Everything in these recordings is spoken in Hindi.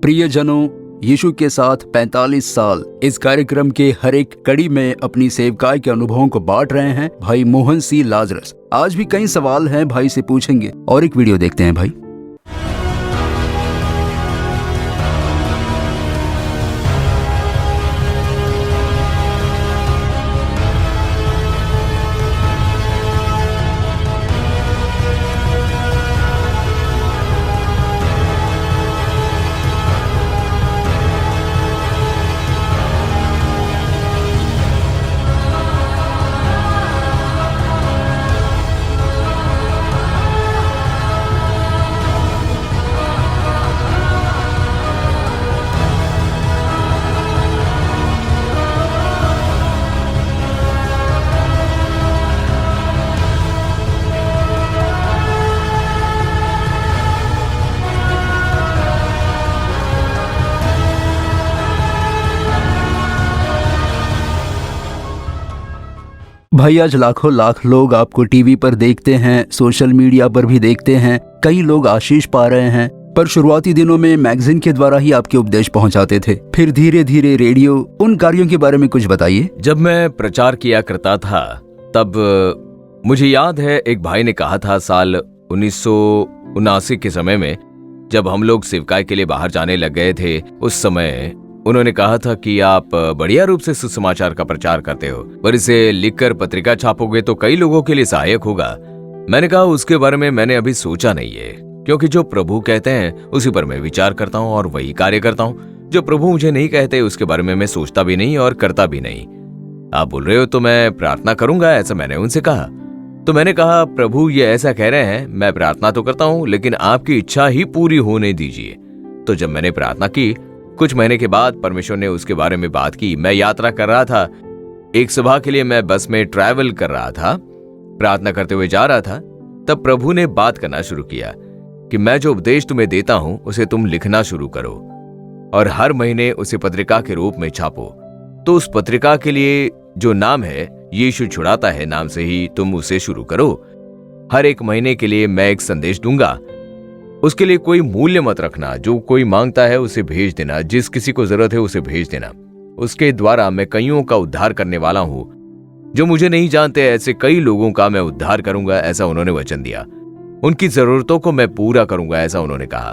प्रियजनों, यीशु के साथ 45 साल इस कार्यक्रम के हर एक कड़ी में अपनी सेवकाई के अनुभवों को बांट रहे हैं भाई मोहन सी लाजरस। आज भी कई सवाल हैं, भाई से पूछेंगे और एक वीडियो देखते हैं भाई। भाई आज लाखों लाख लोग आपको टीवी पर देखते हैं, सोशल मीडिया पर भी देखते हैं, कई लोग आशीष पा रहे हैं। पर शुरुआती दिनों में मैगजीन के द्वारा ही आपके उपदेश पहुंचाते थे, फिर धीरे धीरे रेडियो। उन कार्यों के बारे में कुछ बताइए। जब मैं प्रचार किया करता था तब मुझे याद है एक भाई ने कहा था साल 1979 के समय में, जब हम लोग सेवकाई के लिए बाहर जाने लग गए थे, उस समय उन्होंने कहा था कि आप बढ़िया रूप से सुसमाचार का प्रचार करते हो, पर इसे लिखकर पत्रिका छापोगे तो कई लोगों के लिए सहायक होगा। मैंने कहा उसके बारे में मैंने अभी सोचा नहीं है, क्योंकि जो प्रभु कहते हैं उसी पर मैं विचार करता हूँ और वही कार्य करता हूँ। जो प्रभु मुझे नहीं कहते उसके बारे में मैं सोचता भी नहीं और करता भी नहीं। आप बोल रहे हो तो मैं प्रार्थना करूंगा, ऐसा मैंने उनसे कहा। तो मैंने कहा प्रभु ये ऐसा कह रहे हैं, मैं प्रार्थना तो करता हूँ लेकिन आपकी इच्छा ही पूरी होने दीजिए। तो जब मैंने प्रार्थना की, कुछ महीने के बाद परमेश्वर ने उसके बारे में बात की। मैं यात्रा कर रहा था, एक सभा के लिए मैं बस में ट्रैवल कर रहा था, प्रार्थना करते हुए जा रहा था। तब प्रभु ने बात करना शुरू किया कि मैं जो उपदेश तुम्हें देता हूं उसे तुम लिखना शुरू करो और हर महीने उसे पत्रिका के रूप में छापो। तो उस पत्रिका के लिए जो नाम है यीशु छुड़ाता है, नाम से ही तुम उसे शुरू करो। हर एक महीने के लिए मैं एक संदेश दूंगा, उसके लिए कोई मूल्य मत रखना। जो कोई मांगता है उसे भेज देना, जिस किसी को जरूरत है उसे भेज देना। उसके द्वारा मैं कईयों का उद्धार करने वाला हूं। जो मुझे नहीं जानते ऐसे कई लोगों का मैं उद्धार करूंगा, ऐसा उन्होंने वचन दिया। उनकी जरूरतों को मैं पूरा करूंगा, ऐसा उन्होंने कहा।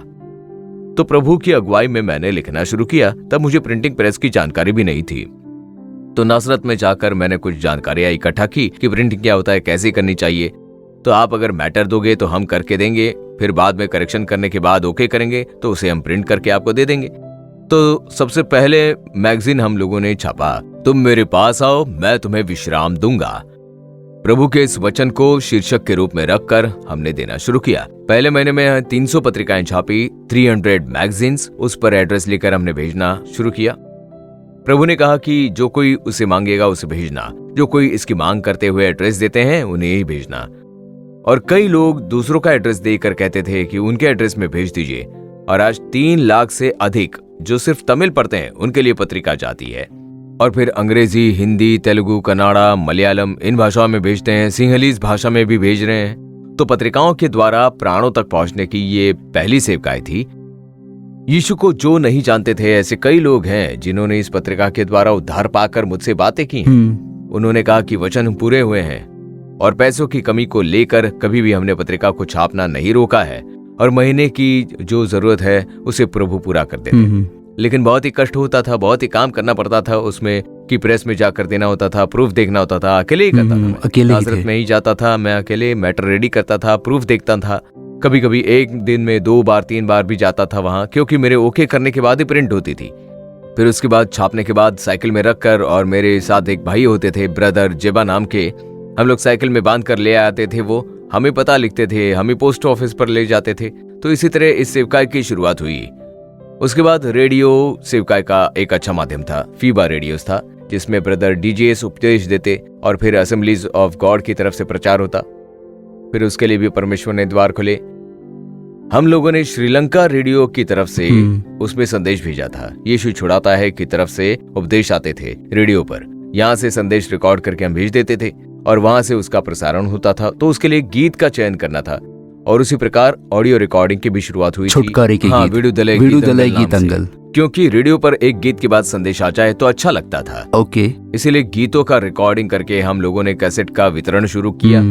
तो प्रभु की अगुवाई में मैंने लिखना शुरू किया। तब मुझे प्रिंटिंग प्रेस की जानकारी भी नहीं थी, तो नासरत में जाकर मैंने कुछ जानकारियां इकट्ठा की कि प्रिंटिंग क्या होता है, कैसे करनी चाहिए। तो आप अगर मैटर दोगे तो हम करके देंगे, फिर बाद में करेक्शन करने के बाद ओके करेंगे तो उसे हम प्रिंट करके आपको दे देंगे। तो सबसे पहले मैगजीन हम लोगों ने छापा, तुम मेरे पास आओ मैं तुम्हें विश्राम दूंगा। प्रभु के इस वचन को शीर्षक के रूप में रखकर हमने देना शुरू किया। पहले महीने में 300 पत्रिकाएं छापी, 300 मैगजीन्स। उस पर एड्रेस लेकर हमने भेजना शुरू किया। प्रभु ने कहा कि जो कोई उसे मांगेगा उसे भेजना, जो कोई इसकी मांग करते हुए एड्रेस देते हैं उन्हें ही भेजना। और कई लोग दूसरों का एड्रेस देकर कहते थे कि उनके एड्रेस में भेज दीजिए। और आज 3 लाख से अधिक जो सिर्फ तमिल पढ़ते हैं उनके लिए पत्रिका जाती है। और फिर अंग्रेजी, हिंदी, तेलुगु, कन्नड़ा, मलयालम इन भाषाओं में भेजते हैं, सिंहलीज भाषा में भी भेज रहे हैं। तो पत्रिकाओं के द्वारा प्राणों तक पहुंचने की ये पहली सेवकाई थी। यीशु को जो नहीं जानते थे ऐसे कई लोग हैं जिन्होंने इस पत्रिका के द्वारा उद्धार पाकर मुझसे बातें की। उन्होंने कहा कि वचन पूरे हुए हैं और पैसों की कमी को लेकर कभी भी हमने पत्रिका को छापना नहीं रोका है, और महीने की जो जरूरत है उसे प्रभु पूरा कर देते। लेकिन बहुत ही कष्ट होता था, बहुत ही काम करना पड़ता था उसमें, कि प्रेस में जाकर देना होता था, प्रूफ देखना होता था। अकेले ही करता था, अकेले नासरत में ही जाता था मैं अकेले, मैटर रेडी करता था, प्रूफ देखता था। कभी कभी एक दिन में 2 बार 3 बार भी जाता था वहां, क्योंकि मेरे ओके करने के बाद ही प्रिंट होती थी। फिर उसके बाद छापने के बाद साइकिल में रखकर, और मेरे साथ एक भाई होते थे ब्रदर जेबा नाम के, हम लोग साइकिल में बांध कर ले आते थे। वो हमें पता लिखते थे, हमें पोस्ट ऑफिस पर ले जाते थे। तो इसी तरह इस सेवकाई की शुरुआत हुई। उसके बाद रेडियो सेवकाई का एक अच्छा माध्यम था। फीबा रेडियोस था जिसमें ब्रदर डीजेस उपदेश देते, और फिर असेंबलीज ऑफ गॉड की तरफ से प्रचार होता। फिर उसके लिए भी परमेश्वर ने द्वार खोले। हम लोगों ने श्रीलंका रेडियो की तरफ से उसमें संदेश भेजा था। यीशु छुड़ाता है की तरफ से उपदेश आते थे रेडियो पर। यहाँ से संदेश रिकॉर्ड करके हम भेज देते थे और वहां से उसका प्रसारण होता था। तो उसके लिए गीत का चयन करना था। और उसी प्रकार ऑडियो रिकॉर्डिंग की भी शुरुआत हुई थी। छुटकारे के हाँ, गीत, विडुदले विडुदले गीत गीतंगल। क्योंकि रेडियो पर एक गीत के बाद संदेश आ जाए तो अच्छा लगता था। ओके। इसीलिए गीतों का रिकॉर्डिंग करके हम लोगों ने कैसेट का वितरण शुरू किया।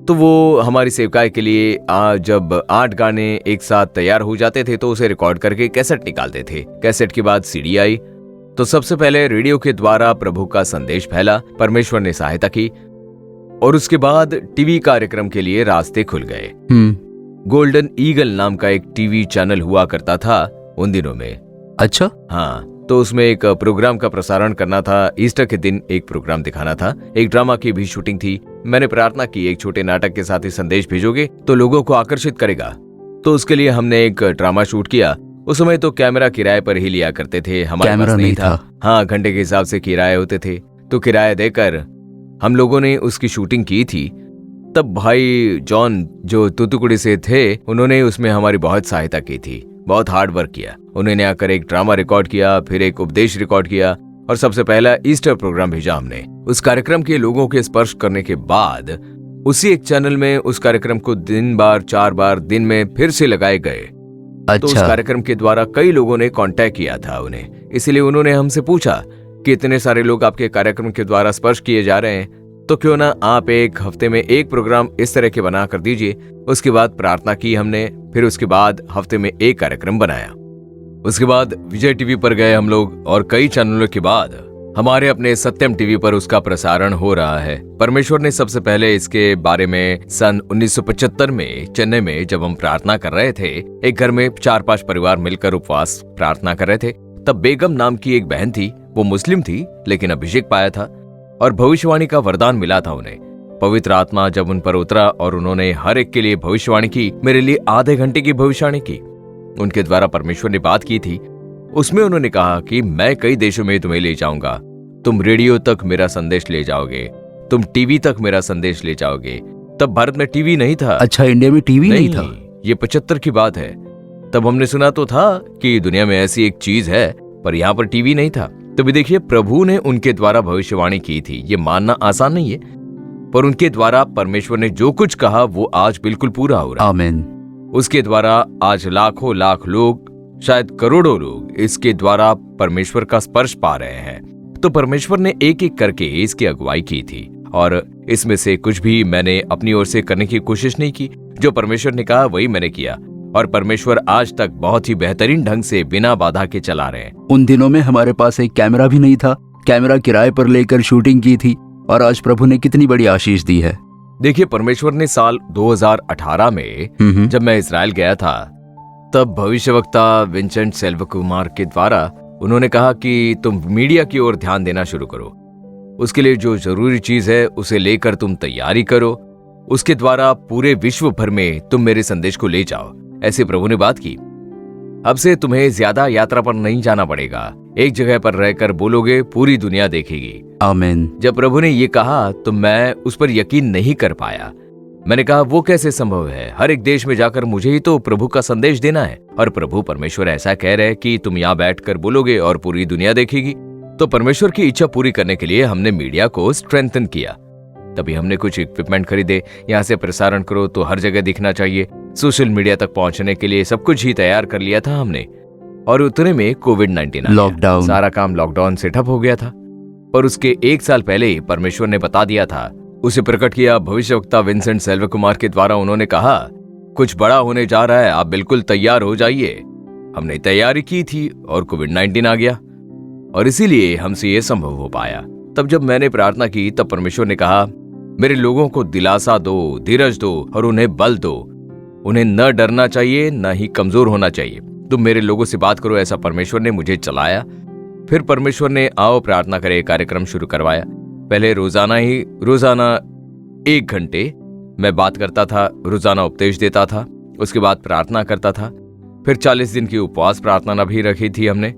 तो वो हमारी सेवकाई के लिए जब 8 गाने एक साथ तैयार हो जाते थे तो उसे रिकॉर्ड करके कैसेट निकालते थे। कैसेट के बाद सीडी आई। तो सबसे पहले रेडियो के द्वारा प्रभु का संदेश फैला, परमेश्वर ने सहायता की, और उसके बाद टीवी कार्यक्रम के लिए रास्ते खुल गए। गोल्डन ईगल नाम का एक टीवी चैनल हुआ करता था उन दिनों में। अच्छा। हाँ, तो उसमें एक प्रोग्राम का प्रसारण करना था। ईस्टर के दिन एक प्रोग्राम दिखाना था। एक ड्रामा की भी शूटिंग थी। मैंने प्रार्थना की, एक छोटे नाटक के साथ ही संदेश भेजोगे तो लोगों को आकर्षित करेगा। तो उसके लिए हमने एक ड्रामा शूट किया। उस समय तो कैमरा किराए पर ही लिया करते थे, हमारे पास नहीं था। हाँ, घंटे के हिसाब से किराए होते थे, तो किराया देकर हम लोगों ने उसकी शूटिंग की थी। तब भाई जॉन जो तूतुकुड़ी से थे, उन्होंने उसमें हमारी बहुत सहायता की थी, बहुत हार्ड वर्क किया। उन्होंने आकर एक ड्रामा रिकॉर्ड किया, फिर एक उपदेश रिकॉर्ड किया, और सबसे पहला ईस्टर प्रोग्राम भेजा हमने। उस कार्यक्रम के लोगों के स्पर्श करने के बाद उसी एक चैनल में उस कार्यक्रम को 4 बार दिन में फिर से लगाए गए। अच्छा। तो उस कार्यक्रम के द्वारा कई लोगों ने कांटेक्ट किया था उन्हें, इसलिए उन्होंने हमसे पूछा कि इतने सारे लोग आपके कार्यक्रम के द्वारा स्पर्श किए जा रहे हैं, तो क्यों ना आप एक हफ्ते में एक प्रोग्राम इस तरह के बना कर दीजिए। उसके बाद प्रार्थना की हमने, फिर उसके बाद हफ्ते में एक कार्यक्रम बनाया। उसके बाद विजय टीवी पर गए हम लोग, और कई चैनलों के बाद हमारे अपने सत्यम टीवी पर उसका प्रसारण हो रहा है। परमेश्वर ने सबसे पहले इसके बारे में सन 1975 में चेन्नई में जब हम प्रार्थना कर रहे थे, एक घर में 4-5 परिवार मिलकर उपवास प्रार्थना कर रहे थे। तब बेगम नाम की एक बहन थी, वो मुस्लिम थी लेकिन अभिषेक पाया था और भविष्यवाणी का वरदान मिला था उन्हें। पवित्र आत्मा जब उन पर उतरा और उन्होंने हर एक के लिए भविष्यवाणी की। मेरे लिए आधे घंटे की भविष्यवाणी की। उनके द्वारा परमेश्वर ने बात की थी। उसमें उन्होंने कहा कि मैं कई देशों में तुम्हें ले जाऊंगा, तुम रेडियो तक मेरा संदेश ले जाओगे, तुम टीवी तक मेरा संदेश ले जाओगे। तब भारत में टीवी नहीं था। अच्छा, इंडिया में टीवी नहीं था। ये 75 की बात है। तब हमने सुना तो था कि दुनिया में ऐसी एक चीज है, पर यहाँ पर टीवी नहीं था। तभी देखिए, प्रभु ने उनके द्वारा भविष्यवाणी की थी। ये मानना आसान नहीं है, पर उनके द्वारा परमेश्वर ने जो कुछ कहा वो आज बिल्कुल पूरा हो रहा है। आमीन। उसके द्वारा आज लाखों लाख लोग, शायद करोड़ों लोग इसके द्वारा परमेश्वर का स्पर्श पा रहे हैं। तो परमेश्वर ने एक एक करके इसकी अगुवाई की थी, और इसमें से कुछ भी मैंने अपनी ओर से करने की कोशिश नहीं की। जो परमेश्वर ने कहा वही मैंने किया, और परमेश्वर आज तक बहुत ही बेहतरीन ढंग से बिना बाधा के चला रहे हैं। उन दिनों में हमारे पास एक कैमरा भी नहीं था, कैमरा किराए पर लेकर शूटिंग की थी, और आज प्रभु ने कितनी बड़ी आशीष दी है। देखिए, परमेश्वर ने साल 2018 में जब मैं इजराइल गया था, तब भविष्यवक्ता विंसेंट सेल्वकुमार के द्वारा उन्होंने कहा कि तुम मीडिया की ओर ध्यान देना शुरू करो। उसके लिए जो जरूरी चीज है उसे लेकर तुम तैयारी करो। उसके द्वारा पूरे विश्व भर में तुम मेरे संदेश को ले जाओ। ऐसे प्रभु ने बात की। अब से तुम्हें ज्यादा यात्रा पर नहीं जाना पड़ेगा। एक जगह पर रहकर बोलोगे, पूरी दुनिया देखेगी। आमीन। जब प्रभु ने ये कहा तो मैं उस पर यकीन नहीं कर पाया। मैंने कहा, वो कैसे संभव है? हर एक देश में जाकर मुझे ही तो प्रभु का संदेश देना है, और प्रभु परमेश्वर ऐसा कह रहे हैं कि तुम यहाँ बैठकर बोलोगे और पूरी दुनिया देखेगी। तो परमेश्वर की इच्छा पूरी करने के लिए हमने मीडिया को स्ट्रेंथन किया। तभी हमने कुछ इक्विपमेंट खरीदे। यहाँ से प्रसारण करो तो हर जगह दिखना चाहिए। सोशल मीडिया तक पहुंचने के लिए सब कुछ ही तैयार कर लिया था हमने। और उतने में कोविड-19 लॉकडाउन, सारा काम लॉकडाउन से ठप हो गया था। पर उसके 1 साल पहले ही परमेश्वर ने बता दिया था, उसे प्रकट किया भविष्यवक्ता विंसेंट सेल्वकुमार के द्वारा। उन्होंने कहा, कुछ बड़ा होने जा रहा है, आप बिल्कुल तैयार हो जाइए। हमने तैयारी की थी और कोविड-19 आ गया, और इसीलिए हमसे ये संभव हो पाया। तब जब मैंने प्रार्थना की तब परमेश्वर ने कहा, मेरे लोगों को दिलासा दो, धीरज दो और उन्हें बल दो। उन्हें न डरना चाहिए, न ही कमजोर होना चाहिए। तुम मेरे लोगों से बात करो। ऐसा परमेश्वर ने मुझे चलाया। फिर परमेश्वर ने आओ प्रार्थना करे कार्यक्रम शुरू करवाया। पहले रोजाना 1 घंटे मैं बात करता था, रोजाना उपदेश देता था। उसके बाद प्रार्थना करता था। फिर 40 दिन की उपवास प्रार्थना भी रखी थी हमने।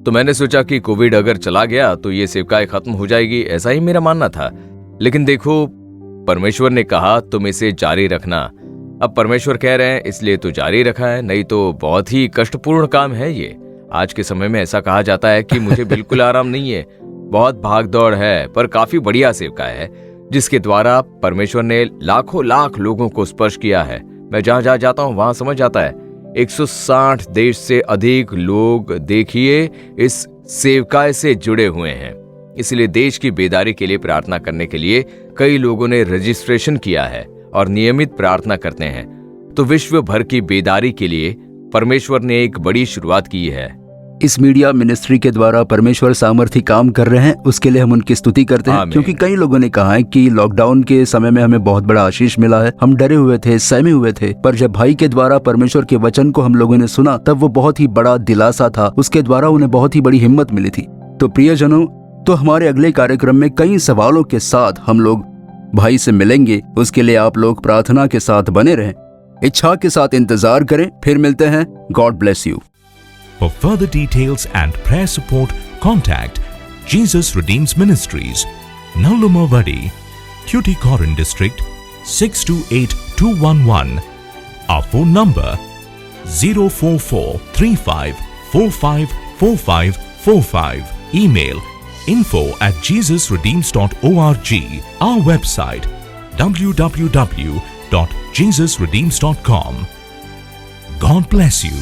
तो मैंने सोचा कि कोविड अगर चला गया तो ये सेवकाई खत्म हो जाएगी, ऐसा ही मेरा मानना था। लेकिन देखो, परमेश्वर ने कहा तुम इसे जारी रखना। अब परमेश्वर कह रहे हैं इसलिए तो जारी रखा है, नहीं तो बहुत ही कष्टपूर्ण काम है ये। आज के समय में ऐसा कहा जाता है कि मुझे बिल्कुल आराम नहीं है, बहुत भाग दौड़ है, पर काफी बढ़िया सेवकाई है जिसके द्वारा परमेश्वर ने लाखों लाख लोगों को स्पर्श किया है। मैं जहां जहां जाता हूं वहां समझ आता है। 160 देश से अधिक लोग देखिए इस सेवकाय से जुड़े हुए हैं। इसलिए देश की बेदारी के लिए प्रार्थना करने के लिए कई लोगों ने रजिस्ट्रेशन किया है और नियमित प्रार्थना करते हैं। तो विश्व भर की बेदारी के लिए परमेश्वर ने एक बड़ी शुरुआत की है। इस मीडिया मिनिस्ट्री के द्वारा परमेश्वर सामर्थी काम कर रहे हैं, उसके लिए हम उनकी स्तुति करते हैं। क्योंकि कई लोगों ने कहा है कि लॉकडाउन के समय में हमें बहुत बड़ा आशीष मिला है, हम डरे हुए थे, सहमे हुए थे, पर जब भाई के द्वारा परमेश्वर के वचन को हम लोगों ने सुना तब वो बहुत ही बड़ा दिलासा था, उसके द्वारा उन्हें बहुत ही बड़ी हिम्मत मिली थी। तो प्रियजनों, तो हमारे अगले कार्यक्रम में कई सवालों के साथ हम लोग भाई से मिलेंगे। उसके लिए आप लोग प्रार्थना के साथ बने रहें, इच्छा के साथ इंतजार करें। फिर मिलते हैं। God bless you. For further details and prayer support, contact Jesus Redeems Ministries, Nallumavadi, Tuticorin District, 628211. Our phone number 04435454545. Email info@jesusredeems.org. Our website www.jesusredeems.com. God bless you.